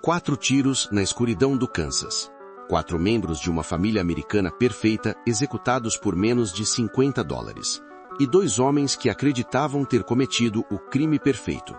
4 tiros na escuridão do Kansas. 4 membros de uma família americana perfeita executados por menos de $50. E 2 homens que acreditavam ter cometido o crime perfeito.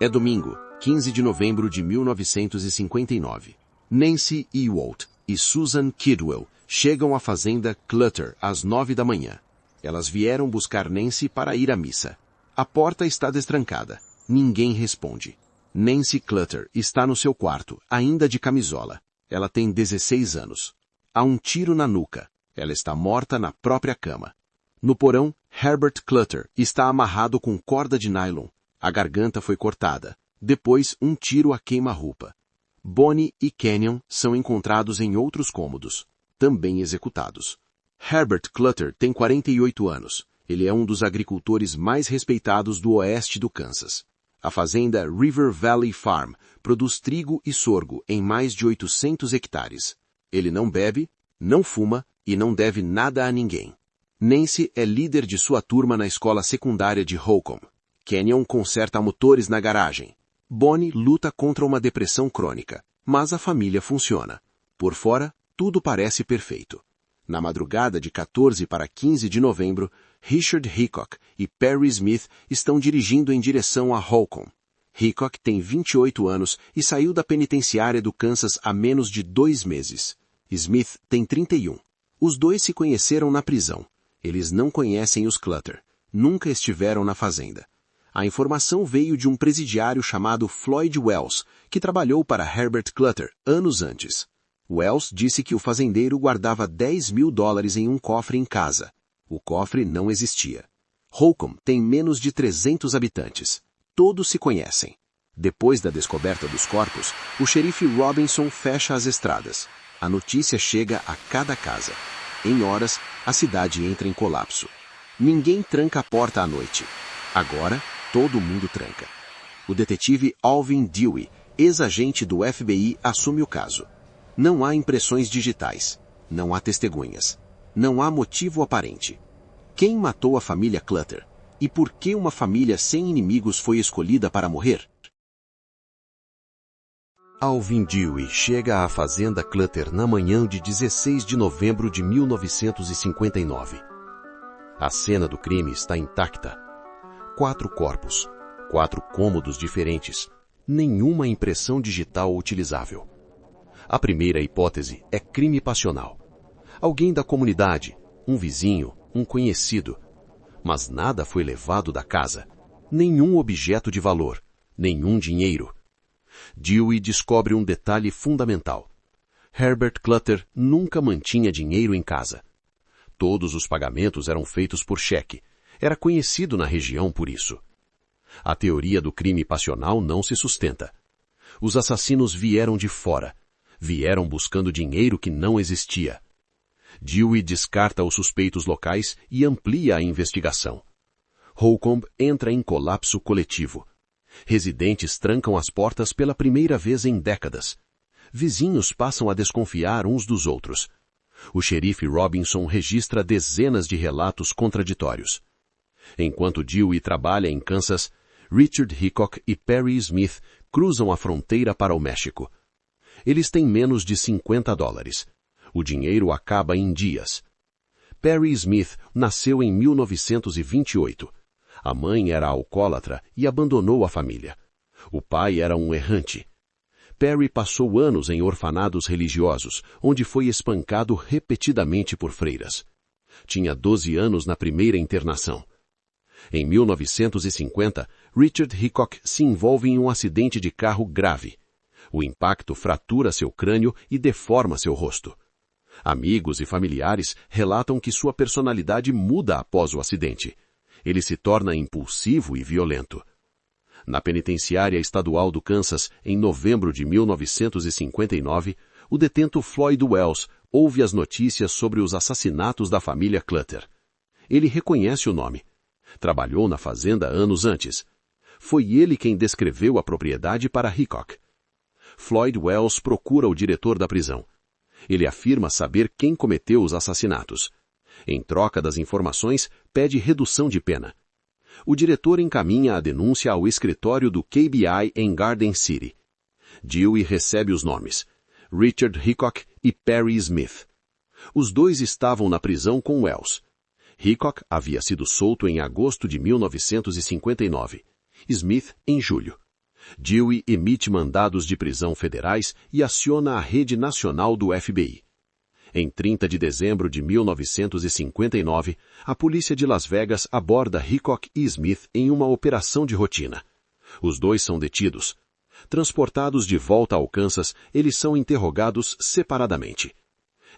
É domingo, 15 de novembro de 1959. Nancy Ewald e Susan Kidwell chegam à fazenda Clutter às 9 da manhã. Elas vieram buscar Nancy para ir à missa. A porta está destrancada. Ninguém responde. Nancy Clutter está no seu quarto, ainda de camisola. Ela tem 16 anos. Há um tiro na nuca. Ela está morta na própria cama. No porão, Herbert Clutter está amarrado com corda de nylon. A garganta foi cortada. Depois, um tiro a queima-roupa. Bonnie e Kenyon são encontrados em outros cômodos, também executados. Herbert Clutter tem 48 anos. Ele é um dos agricultores mais respeitados do oeste do Kansas. A fazenda River Valley Farm produz trigo e sorgo em mais de 800 hectares. Ele não bebe, não fuma e não deve nada a ninguém. Nancy é líder de sua turma na escola secundária de Holcomb. Kenyon conserta motores na garagem. Bonnie luta contra uma depressão crônica, mas a família funciona. Por fora, tudo parece perfeito. Na madrugada de 14 para 15 de novembro, Richard Hickok e Perry Smith estão dirigindo em direção a Holcomb. Hickok tem 28 anos e saiu da penitenciária do Kansas há menos de 2 meses. Smith tem 31. Os dois se conheceram na prisão. Eles não conhecem os Clutter. Nunca estiveram na fazenda. A informação veio de um presidiário chamado Floyd Wells, que trabalhou para Herbert Clutter anos antes. Wells disse que o fazendeiro guardava $10 mil em um cofre em casa. O cofre não existia. Holcomb tem menos de 300 habitantes. Todos se conhecem. Depois da descoberta dos corpos, o xerife Robinson fecha as estradas. A notícia chega a cada casa. Em horas, a cidade entra em colapso. Ninguém tranca a porta à noite. Agora, todo mundo tranca. O detetive Alvin Dewey, ex-agente do FBI, assume o caso. Não há impressões digitais. Não há testemunhas. Não há motivo aparente. Quem matou a família Clutter? E por que uma família sem inimigos foi escolhida para morrer? Alvin Dewey chega à fazenda Clutter na manhã de 16 de novembro de 1959. A cena do crime está intacta. 4 corpos, 4 cômodos diferentes, nenhuma impressão digital utilizável. A primeira hipótese é crime passional. Alguém da comunidade, um vizinho, um conhecido. Mas nada foi levado da casa. Nenhum objeto de valor, nenhum dinheiro. Dewey descobre um detalhe fundamental. Herbert Clutter nunca mantinha dinheiro em casa. Todos os pagamentos eram feitos por cheque. Era conhecido na região por isso. A teoria do crime passional não se sustenta. Os assassinos vieram de fora. Vieram buscando dinheiro que não existia. Dewey descarta os suspeitos locais e amplia a investigação. Holcomb entra em colapso coletivo. Residentes trancam as portas pela primeira vez em décadas. Vizinhos passam a desconfiar uns dos outros. O xerife Robinson registra dezenas de relatos contraditórios. Enquanto Dewey trabalha em Kansas, Richard Hickok e Perry Smith cruzam a fronteira para o México. Eles têm menos de $50. O dinheiro acaba em dias. Perry Smith nasceu em 1928. A mãe era alcoólatra e abandonou a família. O pai era um errante. Perry passou anos em orfanados religiosos, onde foi espancado repetidamente por freiras. Tinha 12 anos na primeira internação. Em 1950, Richard Hickok se envolve em um acidente de carro grave. O impacto fratura seu crânio e deforma seu rosto. Amigos e familiares relatam que sua personalidade muda após o acidente. Ele se torna impulsivo e violento. Na penitenciária estadual do Kansas, em novembro de 1959, o detento Floyd Wells ouve as notícias sobre os assassinatos da família Clutter. Ele reconhece o nome. Trabalhou na fazenda anos antes. Foi ele quem descreveu a propriedade para Hickok. Floyd Wells procura o diretor da prisão. Ele afirma saber quem cometeu os assassinatos. Em troca das informações, pede redução de pena. O diretor encaminha a denúncia ao escritório do KBI em Garden City. Dewey recebe os nomes: Richard Hickok e Perry Smith. Os dois estavam na prisão com Wells. Hickok havia sido solto em agosto de 1959. Smith em julho. Dewey emite mandados de prisão federais e aciona a rede nacional do FBI. Em 30 de dezembro de 1959, a polícia de Las Vegas aborda Hickok e Smith em uma operação de rotina. Os dois são detidos. Transportados de volta ao Kansas, eles são interrogados separadamente.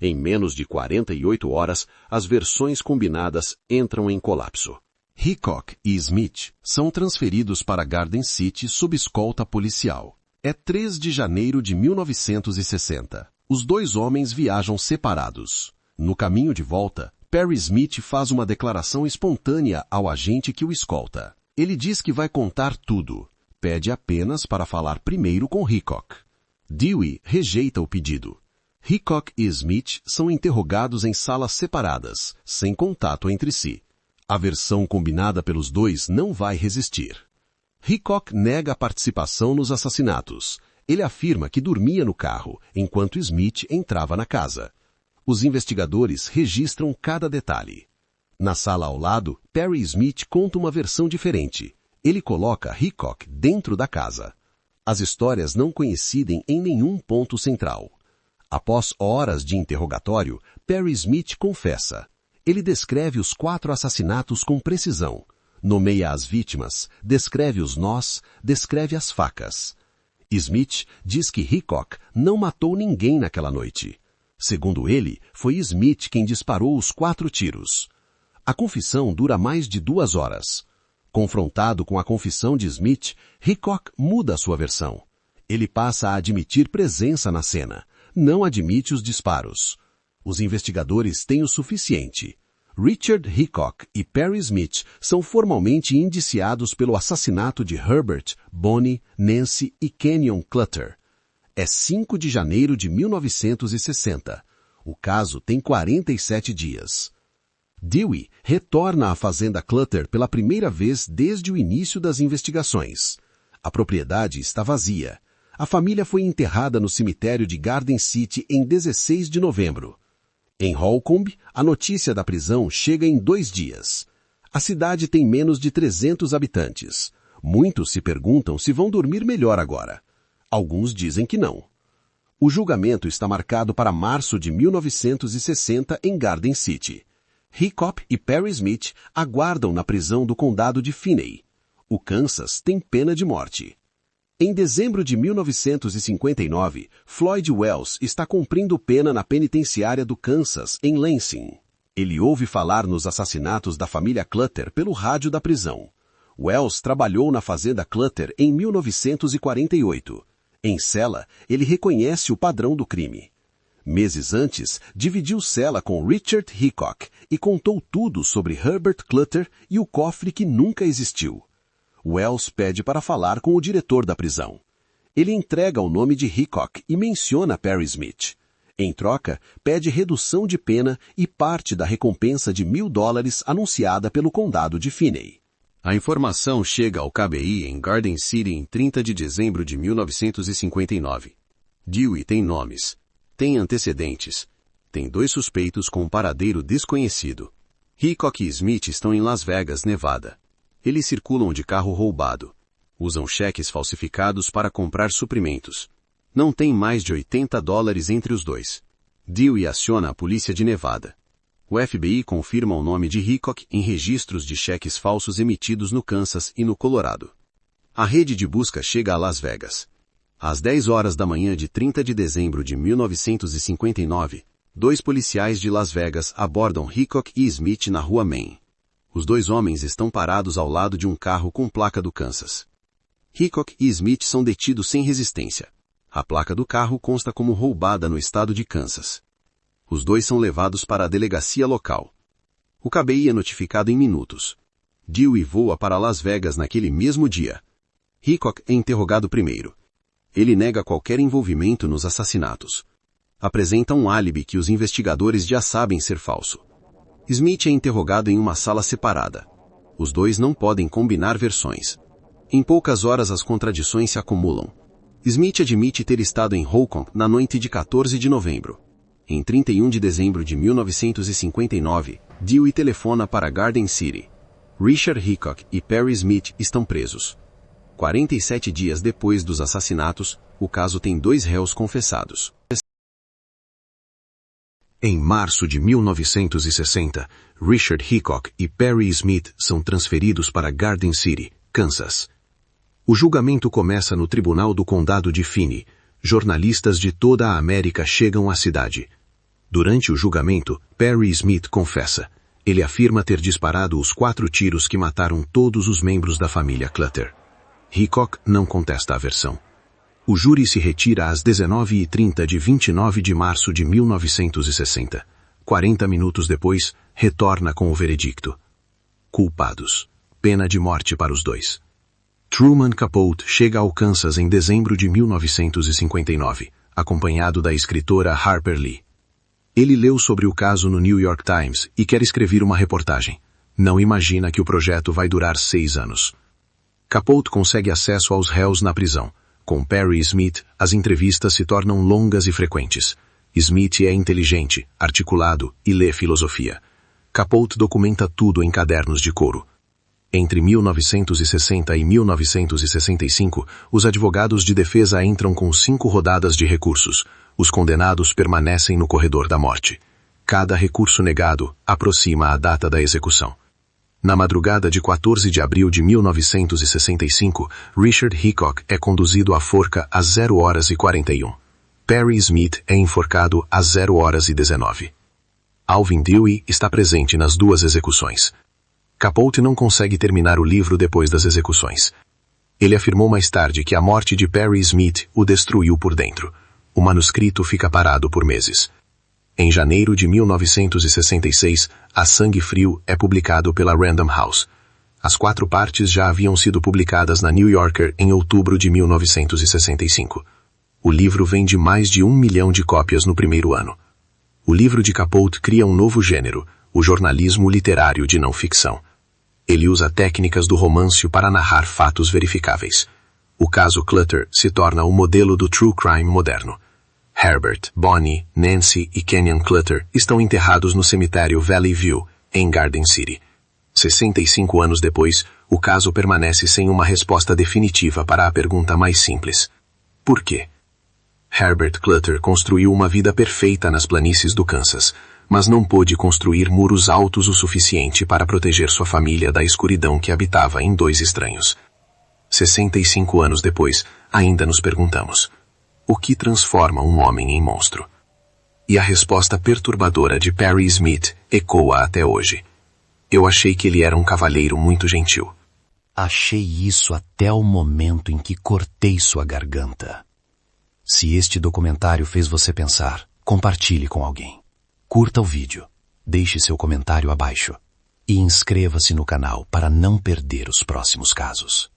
Em menos de 48 horas, as versões combinadas entram em colapso. Hickok e Smith são transferidos para Garden City sob escolta policial. É 3 de janeiro de 1960. Os dois homens viajam separados. No caminho de volta, Perry Smith faz uma declaração espontânea ao agente que o escolta. Ele diz que vai contar tudo. Pede apenas para falar primeiro com Hickok. Dewey rejeita o pedido. Hickok e Smith são interrogados em salas separadas, sem contato entre si. A versão combinada pelos dois não vai resistir. Hickok nega a participação nos assassinatos. Ele afirma que dormia no carro, enquanto Smith entrava na casa. Os investigadores registram cada detalhe. Na sala ao lado, Perry Smith conta uma versão diferente. Ele coloca Hickok dentro da casa. As histórias não coincidem em nenhum ponto central. Após horas de interrogatório, Perry Smith confessa. Ele descreve os 4 assassinatos com precisão. Nomeia as vítimas, descreve os nós, descreve as facas. Smith diz que Hickok não matou ninguém naquela noite. Segundo ele, foi Smith quem disparou os 4 tiros. A confissão dura mais de 2 horas. Confrontado com a confissão de Smith, Hickok muda sua versão. Ele passa a admitir presença na cena. Não admite os disparos. Os investigadores têm o suficiente. Richard Hickok e Perry Smith são formalmente indiciados pelo assassinato de Herbert, Bonnie, Nancy e Kenyon Clutter. É 5 de janeiro de 1960. O caso tem 47 dias. Dewey retorna à fazenda Clutter pela primeira vez desde o início das investigações. A propriedade está vazia. A família foi enterrada no cemitério de Garden City em 16 de novembro. Em Holcomb, a notícia da prisão chega em 2 dias. A cidade tem menos de 300 habitantes. Muitos se perguntam se vão dormir melhor agora. Alguns dizem que não. O julgamento está marcado para março de 1960 em Garden City. Hickok e Perry Smith aguardam na prisão do condado de Finney. O Kansas tem pena de morte. Em dezembro de 1959, Floyd Wells está cumprindo pena na penitenciária do Kansas, em Lansing. Ele ouve falar nos assassinatos da família Clutter pelo rádio da prisão. Wells trabalhou na fazenda Clutter em 1948. Em cela, ele reconhece o padrão do crime. Meses antes, dividiu cela com Richard Hickok e contou tudo sobre Herbert Clutter e o cofre que nunca existiu. Wells pede para falar com o diretor da prisão. Ele entrega o nome de Hickok e menciona Perry Smith. Em troca, pede redução de pena e parte da recompensa de $1.000 anunciada pelo condado de Finney. A informação chega ao KBI em Garden City em 30 de dezembro de 1959. Dewey tem nomes, tem antecedentes, tem 2 suspeitos com um paradeiro desconhecido. Hickok e Smith estão em Las Vegas, Nevada. Eles circulam de carro roubado. Usam cheques falsificados para comprar suprimentos. Não tem mais de $80 entre os dois. Dewey aciona a polícia de Nevada. O FBI confirma o nome de Hickok em registros de cheques falsos emitidos no Kansas e no Colorado. A rede de busca chega a Las Vegas. Às 10 horas da manhã de 30 de dezembro de 1959, 2 policiais de Las Vegas abordam Hickok e Smith na rua Main. Os 2 homens estão parados ao lado de um carro com placa do Kansas. Hickok e Smith são detidos sem resistência. A placa do carro consta como roubada no estado de Kansas. Os 2 são levados para a delegacia local. O KBI é notificado em minutos. Dewey voa para Las Vegas naquele mesmo dia. Hickok é interrogado primeiro. Ele nega qualquer envolvimento nos assassinatos. Apresenta um álibi que os investigadores já sabem ser falso. Smith é interrogado em uma sala separada. Os 2 não podem combinar versões. Em poucas horas as contradições se acumulam. Smith admite ter estado em Holcomb na noite de 14 de novembro. Em 31 de dezembro de 1959, Dewey telefona para Garden City. Richard Hickok e Perry Smith estão presos. 47 dias depois dos assassinatos, o caso tem 2 réus confessados. Em março de 1960, Richard Hickok e Perry Smith são transferidos para Garden City, Kansas. O julgamento começa no Tribunal do Condado de Finney. Jornalistas de toda a América chegam à cidade. Durante o julgamento, Perry Smith confessa. Ele afirma ter disparado os 4 tiros que mataram todos os membros da família Clutter. Hickok não contesta a versão. O júri se retira às 19h30 de 29 de março de 1960. 40 minutos depois, retorna com o veredicto. Culpados. Pena de morte para os 2. Truman Capote chega ao Kansas em dezembro de 1959, acompanhado da escritora Harper Lee. Ele leu sobre o caso no New York Times e quer escrever uma reportagem. Não imagina que o projeto vai durar 6 anos. Capote consegue acesso aos réus na prisão. Com Perry Smith, as entrevistas se tornam longas e frequentes. Smith é inteligente, articulado e lê filosofia. Capote documenta tudo em cadernos de couro. Entre 1960 e 1965, os advogados de defesa entram com 5 rodadas de recursos. Os condenados permanecem no corredor da morte. Cada recurso negado aproxima a data da execução. Na madrugada de 14 de abril de 1965, Richard Hickok é conduzido à forca às 0h41. Perry Smith é enforcado às 0h19. Alvin Dewey está presente nas 2 execuções. Capote não consegue terminar o livro depois das execuções. Ele afirmou mais tarde que a morte de Perry Smith o destruiu por dentro. O manuscrito fica parado por meses. Em janeiro de 1966, A Sangue Frio é publicado pela Random House. As 4 partes já haviam sido publicadas na New Yorker em outubro de 1965. O livro vende mais de 1 milhão de cópias no primeiro ano. O livro de Capote cria um novo gênero, o jornalismo literário de não ficção. Ele usa técnicas do romance para narrar fatos verificáveis. O caso Clutter se torna o modelo do true crime moderno. Herbert, Bonnie, Nancy e Kenyon Clutter estão enterrados no cemitério Valley View, em Garden City. 65 anos depois, o caso permanece sem uma resposta definitiva para a pergunta mais simples. Por quê? Herbert Clutter construiu uma vida perfeita nas planícies do Kansas, mas não pôde construir muros altos o suficiente para proteger sua família da escuridão que habitava em 2 estranhos. 65 anos depois, ainda nos perguntamos: o que transforma um homem em monstro? E a resposta perturbadora de Perry Smith ecoa até hoje. Eu achei que ele era um cavalheiro muito gentil. Achei isso até o momento em que cortei sua garganta. Se este documentário fez você pensar, compartilhe com alguém. Curta o vídeo, deixe seu comentário abaixo e inscreva-se no canal para não perder os próximos casos.